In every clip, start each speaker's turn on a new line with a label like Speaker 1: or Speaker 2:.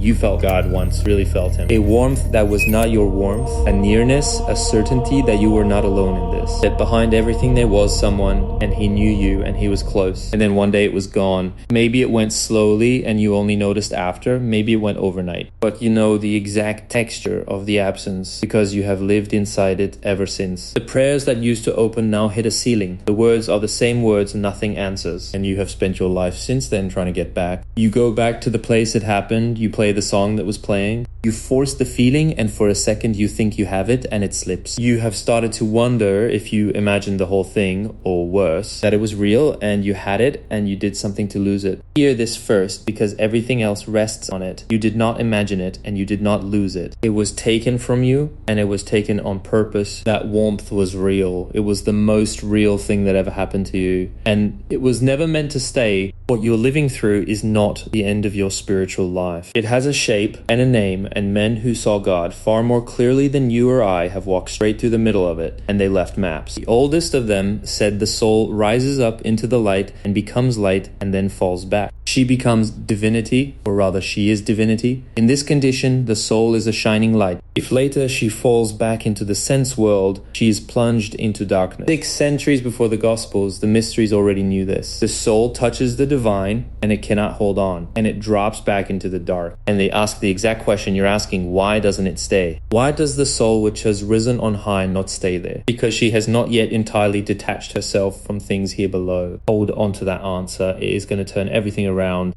Speaker 1: You felt God once, really felt him. A warmth that was not your warmth, a nearness, a certainty that you were not alone in this. That behind everything there was someone, and he knew you, and he was close. And then one day it was gone. Maybe it went slowly and you only noticed after. Maybe it went overnight. But you know the exact texture of the absence because you have lived inside it ever since. The prayers that used to open now hit a ceiling. The words are the same words, nothing answers. And you have spent your life since then trying to get back. You go back to the place it happened. You play the song that was playing. You force the feeling, and for a second you think you have it, and it slips. You have started to wonder if you imagined the whole thing, or worse, that it was real and you had it and you did something to lose it. Hear this first, because everything else rests on it. You did not imagine it and you did not lose it. It was taken from you, and it was taken on purpose. That warmth was real. It was the most real thing that ever happened to you, and it was never meant to stay. What you're living through is not the end of your spiritual life. It has a shape and a name, and men who saw God far more clearly than you or I have walked straight through the middle of it, and they left maps. The oldest of them said the soul rises up into the light and becomes light and then falls back. She becomes divinity, or rather she is divinity. In this condition, the soul is a shining light. If later she falls back into the sense world, she is plunged into darkness. 6 centuries before the Gospels, the mysteries already knew this. The soul touches the divine and it cannot hold on, and it drops back into the dark. And they ask the exact question you're asking, why doesn't it stay? Why does the soul which has risen on high not stay there? Because she has not yet entirely detached herself from things here below. Hold on to that answer. It is going to turn everything around.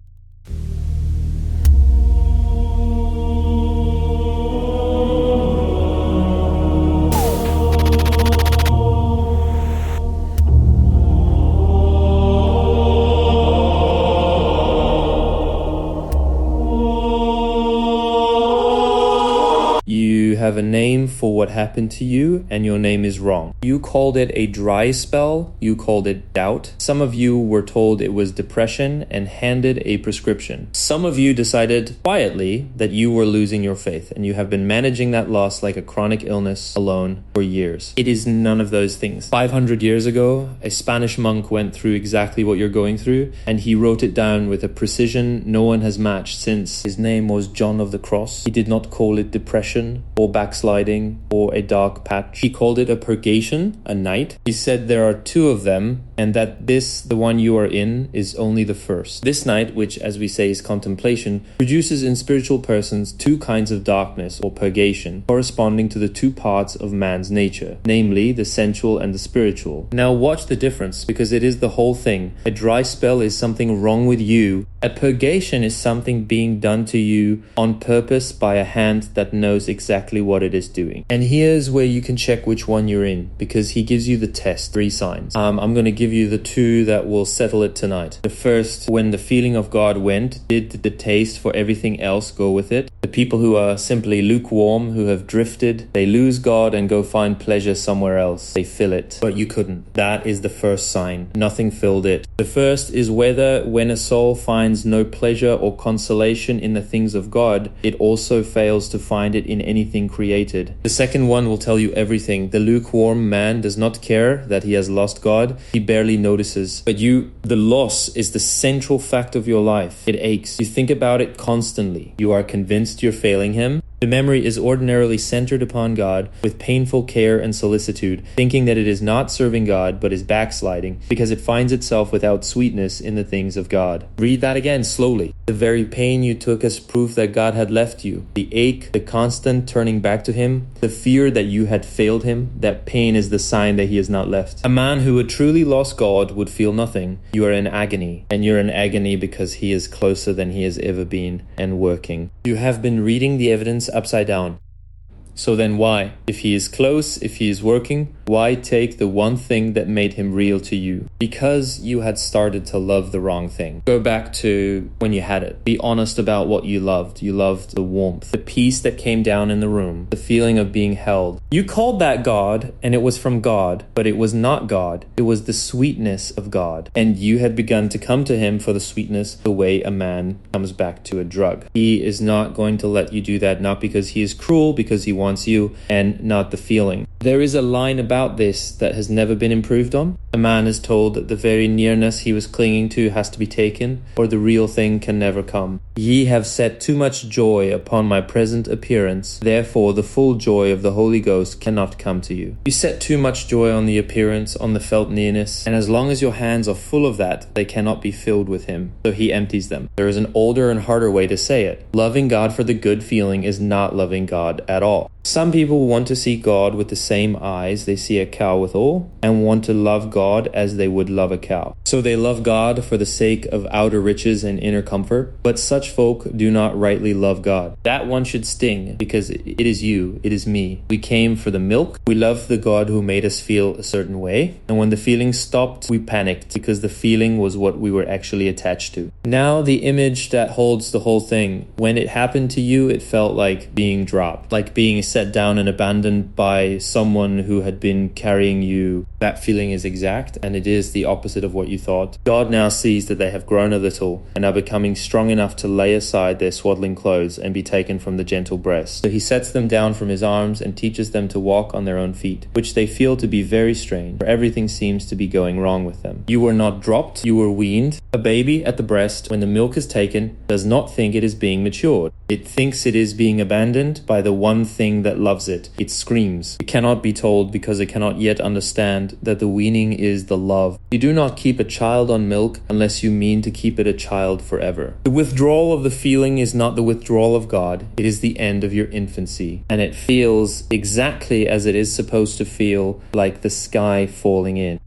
Speaker 1: You have a name for what happened to you, and your name is wrong. You called it a dry spell, you called it doubt. Some of you were told it was depression and handed a prescription. Some of you decided quietly that you were losing your faith, and you have been managing that loss like a chronic illness alone for years. It is none of those things. 500 years ago, a Spanish monk went through exactly what you're going through, and he wrote it down with a precision no one has matched since. His name was John of the Cross. He did not call it depression or backsliding or a dark patch. He called it a purgation, a night. He said there are 2 of them, and that this, the one you are in, is only the first. This night, which as we say is contemplation, produces in spiritual persons 2 kinds of darkness or purgation, corresponding to the 2 parts of man's nature, namely the sensual and the spiritual. Now watch the difference, because it is the whole thing. A dry spell is something wrong with you. A purgation is something being done to you on purpose by a hand that knows exactly what it is doing. And here's where you can check which one you're in, because he gives you the test, 3 signs. I'm going to give you the 2 that will settle it tonight. The first, when the feeling of God went, did the taste for everything else go with it? The people who are simply lukewarm, who have drifted, they lose God and go find pleasure somewhere else. They fill it, but you couldn't. That is the first sign. Nothing filled it. The first is whether when a soul finds no pleasure or consolation in the things of God, it also fails to find it in anything created. The second one will tell you everything. The lukewarm man does not care that he has lost God. He barely notices. But the loss is the central fact of your life. It aches. You think about it constantly. You are convinced you're failing him. The memory is ordinarily centered upon God with painful care and solicitude, thinking that it is not serving God but is backsliding because it finds itself without sweetness in the things of God. Read that again slowly. The very pain you took as proof that God had left you, the ache, the constant turning back to him, the fear that you had failed him, that pain is the sign that he has not left. A man who had truly lost God would feel nothing. You are in agony, and you're in agony because he is closer than he has ever been and working. You have been reading the evidence upside down. So then why? If he is close, if he is working, why take the one thing that made him real to you? Because you had started to love the wrong thing. Go back to when you had it. Be honest about what you loved. You loved the warmth, the peace that came down in the room, the feeling of being held. You called that God, and it was from God, but it was not God. It was the sweetness of God. And you had begun to come to him for the sweetness the way a man comes back to a drug. He is not going to let you do that, not because he is cruel, because he wants wants you and not the feeling. There is a line about this that has never been improved on. A man is told that the very nearness he was clinging to has to be taken, or the real thing can never come. Ye have set too much joy upon my present appearance, therefore the full joy of the Holy Ghost cannot come to you. You set too much joy on the appearance, on the felt nearness, and as long as your hands are full of that, they cannot be filled with him, so he empties them. There is an older and harder way to say it. Loving God for the good feeling is not loving God at all. Some people want to see God with the same eyes they see a cow withal, and want to love God as they would love a cow. So they love God for the sake of outer riches and inner comfort, but such folk do not rightly love God. That one should sting, because it is you, it is me. We came for the milk. We love the God who made us feel a certain way, and when the feeling stopped, we panicked, because the feeling was what we were actually attached to. Now the image that holds the whole thing. When it happened to you, it felt like being dropped, like being set down and abandoned by someone who had been carrying you. That feeling is exact, and it is the opposite of what you thought. God now sees that they have grown a little and are becoming strong enough to lay aside their swaddling clothes and be taken from the gentle breast. So he sets them down from his arms and teaches them to walk on their own feet, which they feel to be very strange, for everything seems to be going wrong with them. You were not dropped, you were weaned. A baby at the breast, when the milk is taken, does not think it is being matured. It thinks it is being abandoned by the one thing that loves it. It screams. It cannot be told because it cannot yet understand that the weaning is the love. You do not keep a child on milk unless you mean to keep it a child forever. The withdrawal of the feeling is not the withdrawal of God. It is the end of your infancy. And it feels exactly as it is supposed to feel, like the sky falling in.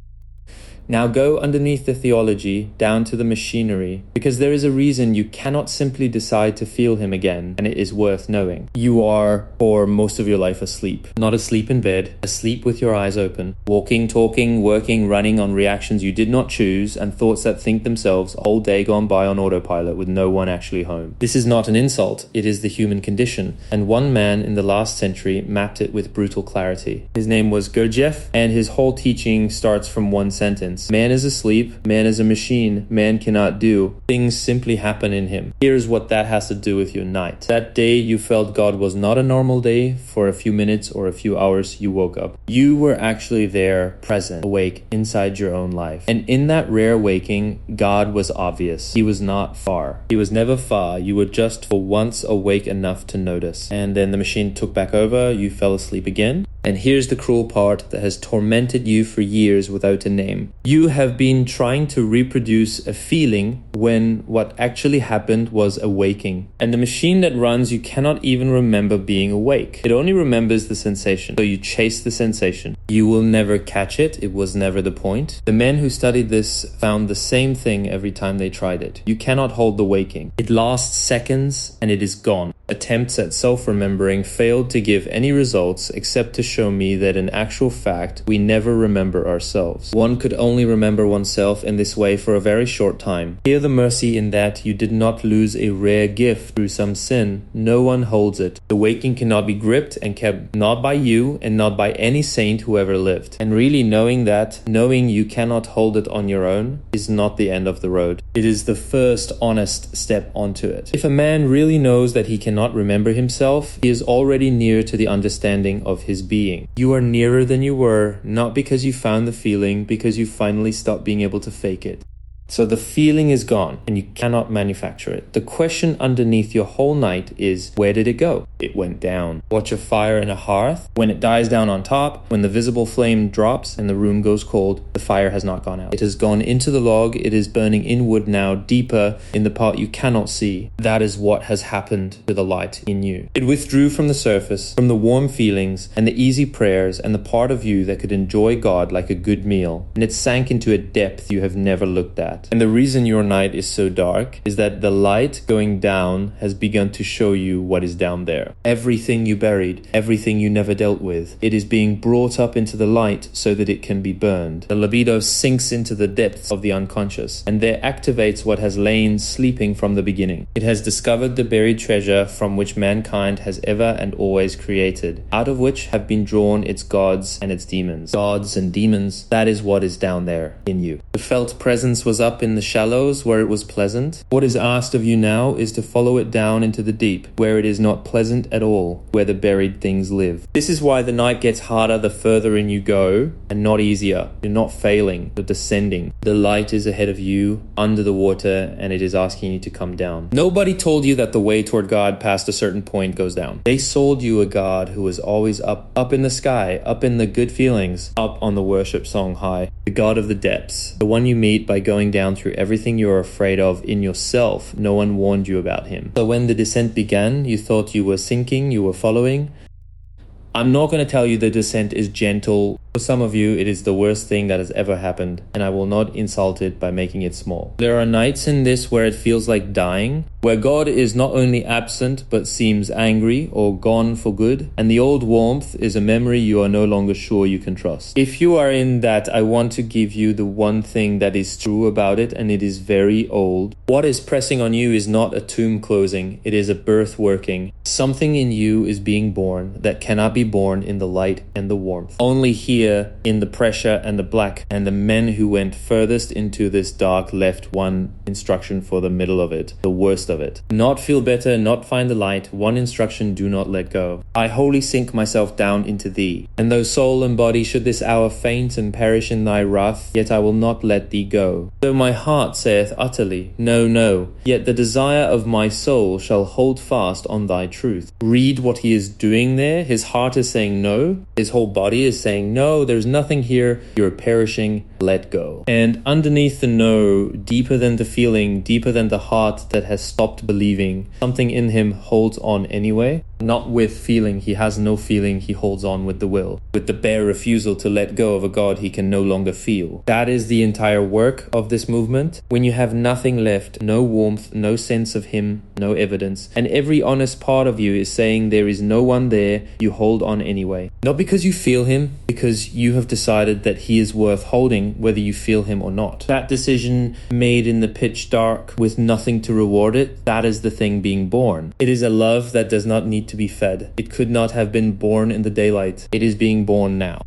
Speaker 1: Now go underneath the theology, down to the machinery, because there is a reason you cannot simply decide to feel him again, and it is worth knowing. You are, for most of your life, asleep. Not asleep in bed, asleep with your eyes open, walking, talking, working, running on reactions you did not choose, and thoughts that think themselves a whole day gone by on autopilot with no one actually home. This is not an insult, it is the human condition, and one man in the last century mapped it with brutal clarity. His name was Gurdjieff, and his whole teaching starts from one sentence. Man is asleep, man is a machine, man cannot do. Things simply happen in him. Here's what that has to do with your night. That day you felt God was not a normal day. For a few minutes or a few hours you woke up. You were actually there, present, awake, inside your own life. And in that rare waking, God was obvious. He was not far. He was never far. You were just for once awake enough to notice. And then the machine took back over, you fell asleep again. And here's the cruel part that has tormented you for years without a name. You have been trying to reproduce a feeling when what actually happened was a waking. And the machine that runs, you cannot even remember being awake. It only remembers the sensation. So you chase the sensation. You will never catch it. It was never the point. The men who studied this found the same thing every time they tried it. You cannot hold the waking. It lasts seconds and it is gone. Attempts at self-remembering failed to give any results except to show me that in actual fact, we never remember ourselves. One could only remember oneself in this way for a very short time. Hear the mercy in that you did not lose a rare gift through some sin. No one holds it. The waking cannot be gripped and kept not by you and not by any saint who ever lived. And really knowing that, knowing you cannot hold it on your own, is not the end of the road. It is the first honest step onto it. If a man really knows that he cannot remember himself, he is already near to the understanding of his being. You are nearer than you were, not because you found the feeling, because you finally stopped being able to fake it. So the feeling is gone and you cannot manufacture it. The question underneath your whole night is, where did it go? It went down. Watch a fire in a hearth. When it dies down on top, when the visible flame drops and the room goes cold, the fire has not gone out. It has gone into the log. It is burning inward now, deeper in the part you cannot see. That is what has happened to the light in you. It withdrew from the surface, from the warm feelings and the easy prayers and the part of you that could enjoy God like a good meal. And it sank into a depth you have never looked at. And the reason your night is so dark is that the light going down has begun to show you what is down there. Everything you buried, everything you never dealt with, it is being brought up into the light so that it can be burned. The libido sinks into the depths of the unconscious and there activates what has lain sleeping from the beginning. It has discovered the buried treasure from which mankind has ever and always created, out of which have been drawn its gods and its demons. Gods and demons, that is what is down there in you. The felt presence was up up in the shallows where it was pleasant. What is asked of you now is to follow it down into the deep, where it is not pleasant at all, where the buried things live. This is why the night gets harder the further in you go, and not easier. You're not failing, you're descending. The light is ahead of you, under the water, and it is asking you to come down. Nobody told you that the way toward God past a certain point goes down. They sold you a God who was always up in the sky, up in the good feelings, up on the worship song high. The God of the depths, the one you meet by going down through everything you're afraid of in yourself. No one warned you about him. So when the descent began, you thought you were sinking, you were following. I'm not going to tell you the descent is gentle. For some of you, it is the worst thing that has ever happened, and I will not insult it by making it small. There are nights in this where it feels like dying, where God is not only absent but seems angry or gone for good, and the old warmth is a memory you are no longer sure you can trust. If you are in that, I want to give you the one thing that is true about it, and it is very old. What is pressing on you is not a tomb closing, it is a birth working. Something in you is being born that cannot be born in the light and the warmth. Only here in the pressure and the black, and the men who went furthest into this dark left one instruction for the middle of it, the worst of it. Not feel better, not find the light, one instruction, do not let go. I wholly sink myself down into thee. And though soul and body should this hour faint and perish in thy wrath, yet I will not let thee go. Though my heart saith utterly, no, no, yet the desire of my soul shall hold fast on thy truth. Read what he is doing there. His heart is saying no, his whole body is saying no, there's nothing here, you're perishing, let go. And underneath the no, deeper than the feeling, deeper than the heart that has stopped believing, something in him holds on anyway. Not with feeling, he has no feeling, he holds on with the will, with the bare refusal to let go of a God he can no longer feel. That is the entire work of this movement. When you have nothing left, no warmth, no sense of him, no evidence, and every honest part of you is saying there is no one there, you hold on anyway. Not because you feel him, because you have decided that he is worth holding whether you feel him or not. That decision made in the pitch dark with nothing to reward it, that is the thing being born. It is a love that does not need to be fed. It could not have been born in the daylight. It is being born now.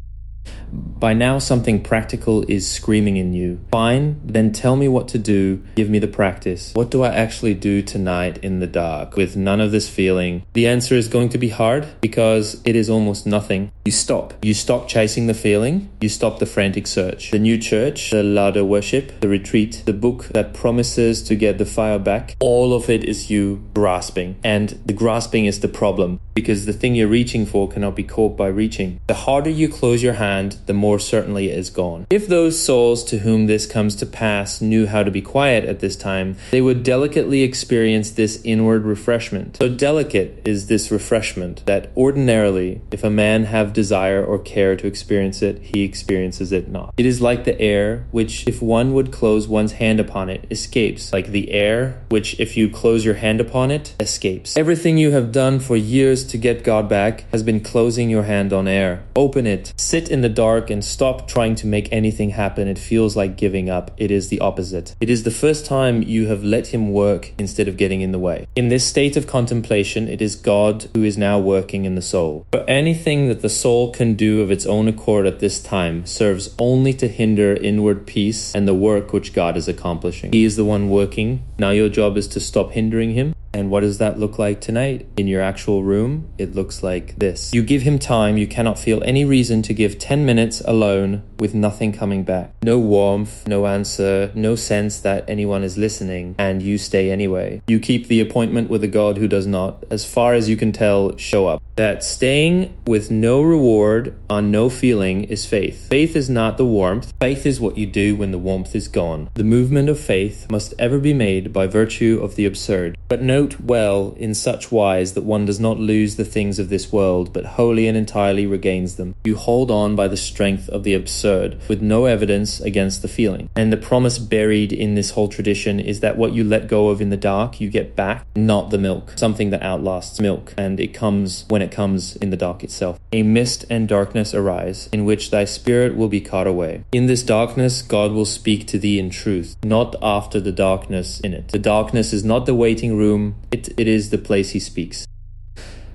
Speaker 1: By now something practical is screaming in you. Fine, then tell me what to do. Give me the practice. What do I actually do tonight in the dark with none of this feeling? The answer is going to be hard because it is almost nothing. You stop. You stop chasing the feeling. You stop the frantic search. The new church, the louder worship, the retreat, the book that promises to get the fire back, all of it is you grasping. And the grasping is the problem because the thing you're reaching for cannot be caught by reaching. The harder you close your hand, the more certainly it is gone. If those souls to whom this comes to pass knew how to be quiet at this time, they would delicately experience this inward refreshment. So delicate is this refreshment that ordinarily, if a man have desire or care to experience it, he experiences it not. It is like the air, which if one would close one's hand upon it, escapes. Like the air, which if you close your hand upon it, escapes. Everything you have done for years to get God back has been closing your hand on air. Open it. Sit in the dark and stop trying to make anything happen. It feels like giving up. It is the opposite. It is the first time you have let him work instead of getting in the way. In this state of contemplation, it is God who is now working in the soul. For anything that the soul can do of its own accord at this time serves only to hinder inward peace and the work which God is accomplishing. He is the one working. Now your job is to stop hindering him. And what does that look like tonight? In your actual room, it looks like this. You give him time. You cannot feel any reason to give 10 minutes alone with nothing coming back. No warmth, no answer, no sense that anyone is listening, and you stay anyway. You keep the appointment with a God who does not, as far as you can tell, show up. That staying with no reward on no feeling is faith. Faith is not the warmth. Faith is what you do when the warmth is gone. The movement of faith must ever be made by virtue of the absurd. But note well in such wise that one does not lose the things of this world, but wholly and entirely regains them. You hold on by the strength of the absurd, with no evidence against the feeling. And the promise buried in this whole tradition is that what you let go of in the dark, you get back, not the milk, something that outlasts milk, and it comes when it comes in the dark itself. A mist and darkness arise, in which thy spirit will be caught away. In this darkness, God will speak to thee in truth, not after the darkness in it. The darkness is not the waiting room, it is the place he speaks.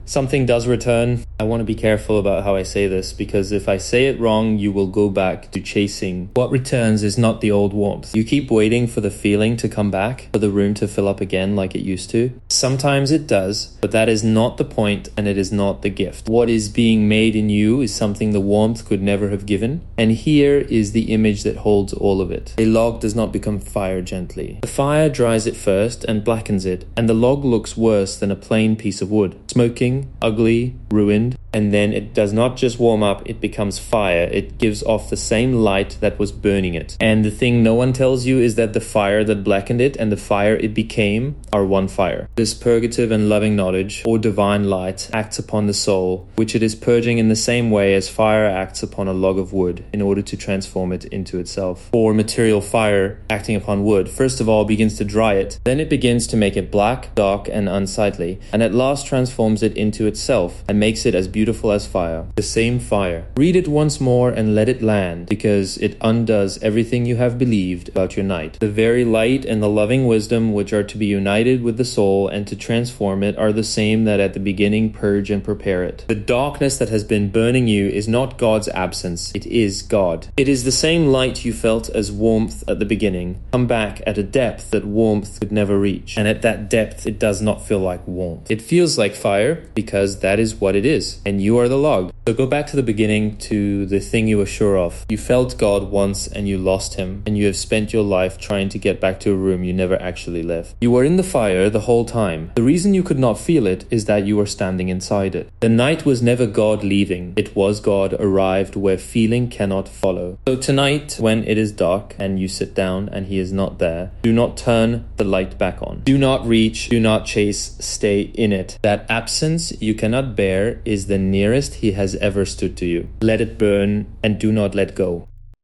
Speaker 1: something does return. I want to be careful about how I say this, because if I say it wrong, you will go back to chasing. What returns is not the old warmth. You keep waiting for the feeling to come back, for the room to fill up again like it used to. Sometimes it does, but that is not the point, and it is not the gift. What is being made in you is something the warmth could never have given, and here is the image that holds all of it. A log does not become fire gently. The fire dries it first and blackens it, and the log looks worse than a plain piece of wood. Smoking, ugly, ruined, and then it does not just warm up, it becomes fire. It gives off the same light that was burning it. And the thing no one tells you is that the fire that blackened it and the fire it became are one fire. This purgative and loving knowledge, or divine light, acts upon the soul, which it is purging in the same way as fire acts upon a log of wood in order to transform it into itself. For material fire, acting upon wood, first of all begins to dry it, then it begins to make it black, dark, and unsightly, and at last transforms it into itself and makes it as beautiful as fire. The same fire. Read it once more and let it land, because it undoes everything you have believed about your night. The very light and the loving wisdom which are to be united with the soul and to transform it are the same that at the beginning purge and prepare it. The darkness that has been burning you is not God's absence, it is God. It is the same light you felt as warmth at the beginning, come back at a depth that warmth could never reach, and at that depth it does not feel like warmth. It feels like fire, because that is what it is, and you are the log. So go back to the beginning, to the thing you were sure of. You felt God once and you lost him, and you have spent your life trying to get back to a room you never actually left. You were in the fire the whole time. The reason you could not feel it is that you were standing inside it. The night was never God leaving. It was God arrived where feeling cannot follow. So tonight, when it is dark and you sit down and he is not there, do not turn the light back on. Do not reach, do not chase, stay in it. That absence you cannot bear is the nearest he has ever stood to you. Let it burn and do not let go.